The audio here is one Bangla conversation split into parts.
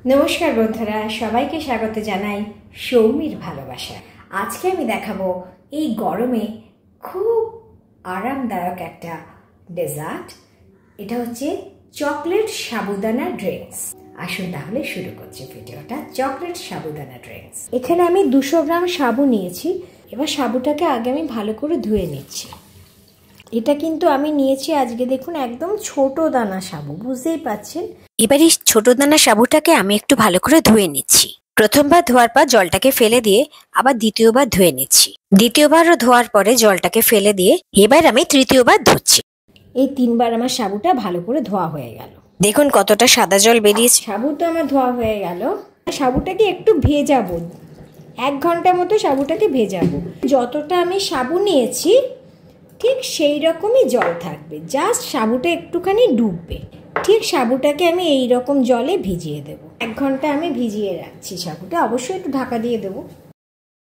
নমস্কার বন্ধুরা, সবাইকে স্বাগত জানাই সৌমির ভালোবাসা। আজকে আমি দেখাবো এই গরমে খুব আরামদায়ক একটা ডেজার্ট। এটা হচ্ছে চকলেট সাবুদানা ড্রিঙ্কস। আসুন তাহলে শুরু করছি ভিডিওটা। চকলেট সাবুদানা ড্রিঙ্কস। এখানে আমি 200 গ্রাম সাবু নিয়েছি। এবার সাবুটাকে আগে আমি ভালো করে ধুয়ে নিচ্ছি। এটা কিন্তু আমি নিয়েছি আজকে, দেখুন একদম ছোট দানা সাবু, বুঝতেই পাচ্ছেন। এবার এই ছোট দানা সাবুটাকে আমি একটু ভালো করে ধুয়ে নিচ্ছি। প্রথমবার ধোয়ার পর জলটাকে ফেলে দিয়ে আবার দ্বিতীয়বার ধুয়ে নিচ্ছি। দ্বিতীয়বারও ধোয়ার পরে জলটাকে ফেলে দিয়ে এবার আমি তৃতীয়বার ধুচ্ছি। এই 3 বার আমার সাবুটা ভালো করে ধোয়া হয়ে গেল। দেখুন কতটা সাদা জল বেরিয়েছে। সাবু তো আমার ধোয়া হয়ে গেল। সাবুটাকে একটু ভেজাবো, 1 ঘন্টা মতো সাবুটাকে ভেজাবো। যতটা আমি সাবু নিয়েছি ঠিক সেই রকমই জল থাকবে, জাস্ট সাবুটা একটুখানি ডুববে। ঠিক সাবুটাকে আমি এই রকম জলে ভিজিয়ে দেবো। 1 ঘন্টা আমি ভিজিয়ে রাখছি সাবুটা। অবশ্যই একটু ঢাকা দিয়ে দেবো।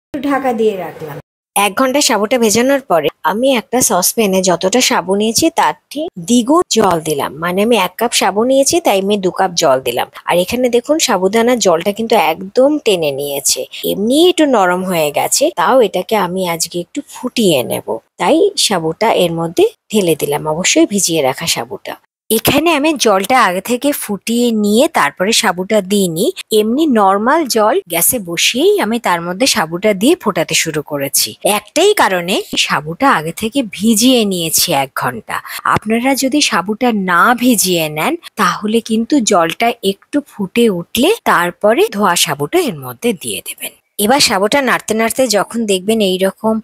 একটু ঢাকা দিয়ে রাখলাম। 1 ঘন্টা সাবুটা ভেজানোর পরে আমি একটা সসপ্যানে যতটা সাবু নিয়েছি তার ঠিক দ্বিগুণ জল দিলাম। মানে আমি 1 কাপ সাবু নিয়েছি, তাই আমি 2 কাপ জল দিলাম। আর এখানে দেখুন সাবুদানার জলটা কিন্তু একদম টেনে নিয়েছে, এমনি একটু নরম হয়ে গেছে। তাও এটাকে আমি আজকে একটু ফুটিয়ে নেব, তাই সাবুটা এর মধ্যে ঢেলে দিলাম, অবশ্যই ভিজিয়ে রাখা সাবুটা। এখানে আমি জলটা আগে থেকে ফুটিয়ে নিয়ে তারপরে সাবুটা দিইনি, এমনি নর্মাল জল গ্যাসে বসিয়েই আমি তার মধ্যে সাবুটা দিয়ে ফোটাতে শুরু করেছি। একটাই কারণে সাবুটা আগে থেকে ভিজিয়ে নিয়েছি 1 ঘন্টা। আপনারা যদি সাবুটা না ভিজিয়ে নেন তাহলে কিন্তু জলটা একটু ফুটে উঠলে তারপরে ধোয়া সাবুটা এর মধ্যে দিয়ে দেবেন। এবার সাবুটা নাড়তে নাড়তে যখন দেখবেন এইরকম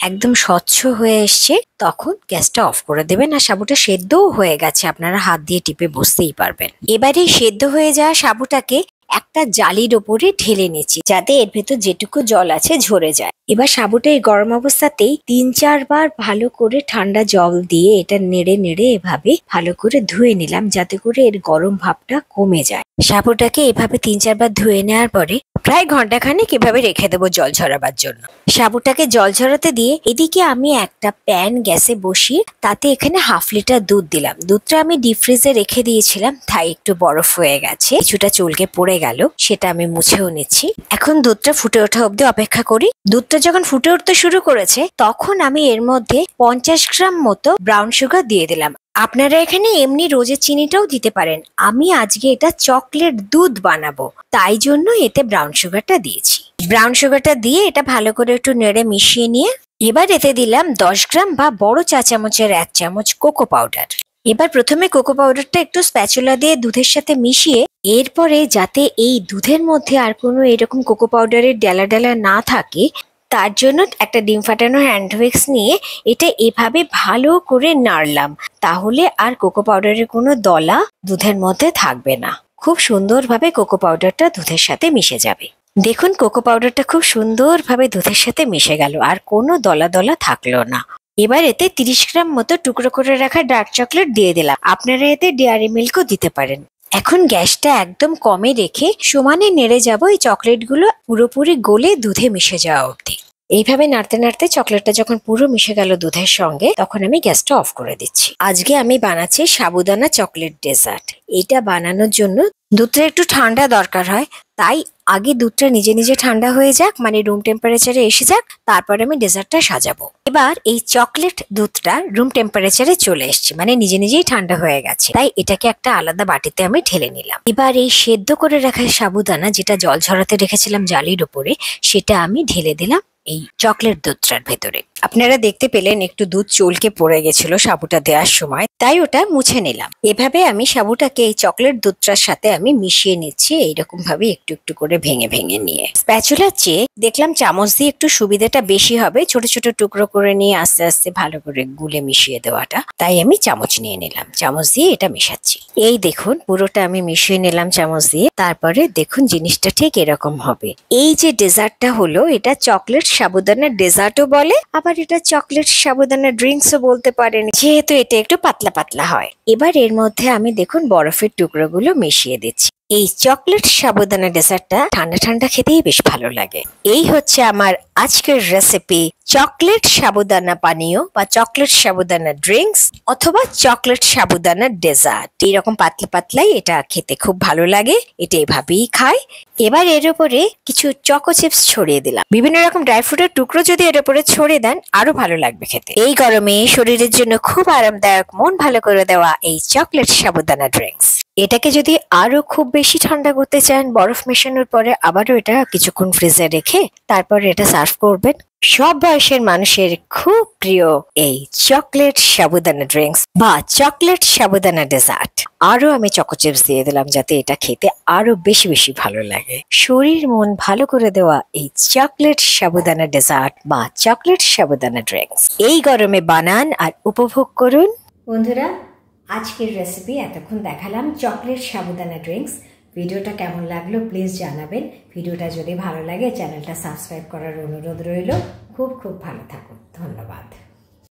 একদম স্বচ্ছ হয়ে এসছে তখন গ্যাসটা অফ করে দেবেন। আর সাবুটা সেদ্ধও হয়ে গেছে, আপনারা হাত দিয়ে টিপে বুঝতেই পারবেন। এবারে সেদ্ধ হয়ে যাওয়া সাবুটাকে একটা জালির ওপরে ঢেলে নিচ্ছি, যাতে এর ভেতর যেটুকু জল আছে ঝরে যায়। এবার সাবুটা এই গরম অবস্থাতেই 3-4 বার ভালো করে ঠান্ডা জল দিয়ে এটা নেড়ে নেড়ে এভাবে ভালো করে ধুয়ে নিলাম, যাতে করে এর গরম ভাবটা কমে যায়। সাবুটাকে এভাবে 3-4 বার ধুয়ে নেওয়ার পরে প্রায় ঘন্টাখানেক এভাবে রেখে দেবো জল ঝরাবার জন্য। সাবুটাকে জল ঝরাতে দিয়ে এদিকে আমি একটা প্যান গ্যাসে বসিয়ে তাতে এখানে 1/2 লিটার দুধ দিলাম। দুধটা আমি ডিপ ফ্রিজে রেখে দিয়েছিলাম, তাই একটু বরফ হয়ে গেছে, কিছুটা চুলকে পড়ে গেল, সেটা আমি মুছেও নিচ্ছি। এখন দুধটা ফুটে ওঠা অব্দি অপেক্ষা করি। দুধটা যখন ফুটে উঠতে শুরু করেছে তখন আমি এর মধ্যে 50 গ্রাম মতো ব্রাউন সুগার দিয়ে দিলাম। আপনারা এখানে এমনি রোজের চিনিটাও দিতে পারেন। আমি আজকে এটা চকলেট দুধ বানাবো, তাই জন্য এতে ব্রাউন সুগারটা দিয়েছি। ব্রাউন সুগারটা দিয়ে এটা ভালো করে একটু নেড়ে মিশিয়ে নিয়ে এবার এতে দিলাম 10 গ্রাম বা বড় চা চামচের 1 চামচ কোকো পাউডার। এবার প্রথমে কোকো পাউডারটা একটু স্প্যাচুলা দিয়ে দুধের সাথে মিশিয়ে, এরপরে যাতে এই দুধের মধ্যে আর কোনো এরকম কোকো পাউডারের ডেলা ডেলা না থাকে তার জন্য একটা ডিম ফাটানো হ্যান্ড উইক্স নিয়ে এটা এভাবে ভালো করে নাড়লাম, তাহলে আর কোকো পাউডারের কোনো দলা দুধের মধ্যে থাকবে না। খুব সুন্দরভাবে কোকো পাউডারটা দুধের সাথে মিশে যাবে। দেখুন কোকো পাউডারটা খুব সুন্দরভাবে দুধের সাথে মিশে গেল, আর কোনো দলা দলা থাকলো না। এবার এতে 30 গ্রাম মতো টুকরো করে রাখা ডার্ক চকলেট দিয়ে দিলাম। আপনারা এতে ডেয়ারি মিল্কও দিতে পারেন। এখন গ্যাসটা একদম কমে রেখে সমানে নেড়ে যাব এই চকলেটগুলো পুরোপুরি গলে দুধে মিশে যাওয়া অবধি। এইভাবে নাড়তে নাড়তে চকলেটটা যখন পুরো মিশে গেল দুধের সঙ্গে তখন আমি গ্যাসটা অফ করে দিচ্ছি। আজকে আমি বানাচ্ছি সাবুদানা চকলেট ডেজার্ট। এটা বানানোর জন্য দুধটা একটু ঠান্ডা দরকার হয়, তাই আগে দুধটা নিজে নিজে ঠান্ডা হয়ে যাক, মানে রুম টেম্পারেচারে এসে যাক, তারপরে আমি ডেজার্টটা সাজাবো। এবার এই চকলেট দুধটা রুম টেম্পারেচারে চলে এসছে, মানে নিজে নিজেই ঠান্ডা হয়ে গেছে, তাই এটাকে একটা আলাদা বাটিতে আমি ঢেলে নিলাম। এবার এই সেদ্ধ করে রাখা সাবুদানা যেটা জল ঝরাতে রেখেছিলাম জালির উপরে, সেটা আমি ঢেলে দিলাম এই চকলেট দুধটার ভেতরে। আপনারা দেখতে পেলেন একটু দুধ চলকে পড়ে গেছিল সাবুটা দেওয়ার সময়, তাই ওটা মুছে নিলাম। এভাবে আমি সাবুটাকে এই চকলেট দুধটার সাথে আমি মিশিয়ে নিচ্ছি, এইরকম ভাবে একটু একটু করে ভেঙে ভেঙে নিয়ে। স্প্যাচুলার চেয়ে দেখলাম চামচ দিয়ে একটু সুবিধাটা বেশি হবে, ছোট ছোট টুকরো করে নিয়ে আস্তে আস্তে ভালো করে গুলে মিশিয়ে দেওয়াটা, তাই আমি চামচ নিয়ে নিলাম। চামচ দিয়ে এটা মেশাচ্ছি। এই দেখুন পুরোটা আমি মিশিয়ে নিলাম চামচ দিয়ে। তারপরে দেখুন জিনিসটা ঠিক এরকম হবে। এই যে ডেজার্টটা হলো, এটা চকলেট সাবুদানা ডেজার্টও বলে, আবার এটা চকলেট সাবুদানা ড্রিঙ্কসও বলতে পারেন, যেহেতু এটা একটু পাতলা পাতলা হয়। এবার এর মধ্যে আমি দেখুন বরফের টুকরোগুলো মিশিয়ে দিচ্ছি। এই চকলেট সাবুদানা ডেজার্টটা ঠান্ডা ঠান্ডা খেতেই বেশ ভালো লাগে। এই হচ্ছে আমার আজকের রেসিপি চকলেট সাবুদানা পানীয় বা চকলেট সাবুদানা ড্রিঙ্কস অথবা চকলেট সাবুদানা ডেজার্ট। এইরকম পাতলা পাতলাই এটা খেতে খুব ভালো লাগে, এটা এভাবেই খায়। এবার এর উপরে কিছু চকো চিপস ছড়িয়ে দিলাম। বিভিন্ন রকম ড্রাই ফ্রুটের টুকরো যদি এর উপরে ছড়িয়ে দেন আরো ভালো লাগবে খেতে। এই গরমে শরীরের জন্য খুব আরামদায়ক, মন ভালো করে দেওয়া এই চকলেট সাবুদানা ড্রিঙ্কস। এটাকে যদি আরো খুব বেশি ঠান্ডা করতে চান, বরফ মেশানোর পরে আবারও এটা কিছুক্ষণ ফ্রিজে রেখে তারপর এটা সার্ভ করবেন। সব বয়সের মানুষের খুব প্রিয় এই চকলেট সাবুদানা ড্রিঙ্কস বা চকলেট সাবুদানা ডেজার্ট। আরো আমি চকো চিপস দিয়ে দিলাম যাতে এটা খেতে আরো বেশি বেশি ভালো লাগে। শরীর মন ভালো করে দেওয়া এই চকলেট সাবুদানা ডেজার্ট বা চকলেট সাবুদানা ড্রিঙ্কস এই গরমে বানান আর উপভোগ করুন। বন্ধুরা, আজকের রেসিপি এতক্ষণ দেখালাম চকলেট সাবুদানা ড্রিঙ্কস। ভিডিওটা কেমন লাগলো প্লিজ জানাবেন। ভিডিওটা যদি ভালো লাগে চ্যানেলটা সাবস্ক্রাইব করার অনুরোধ রইল। খুব খুব ভালো থাকুন। ধন্যবাদ।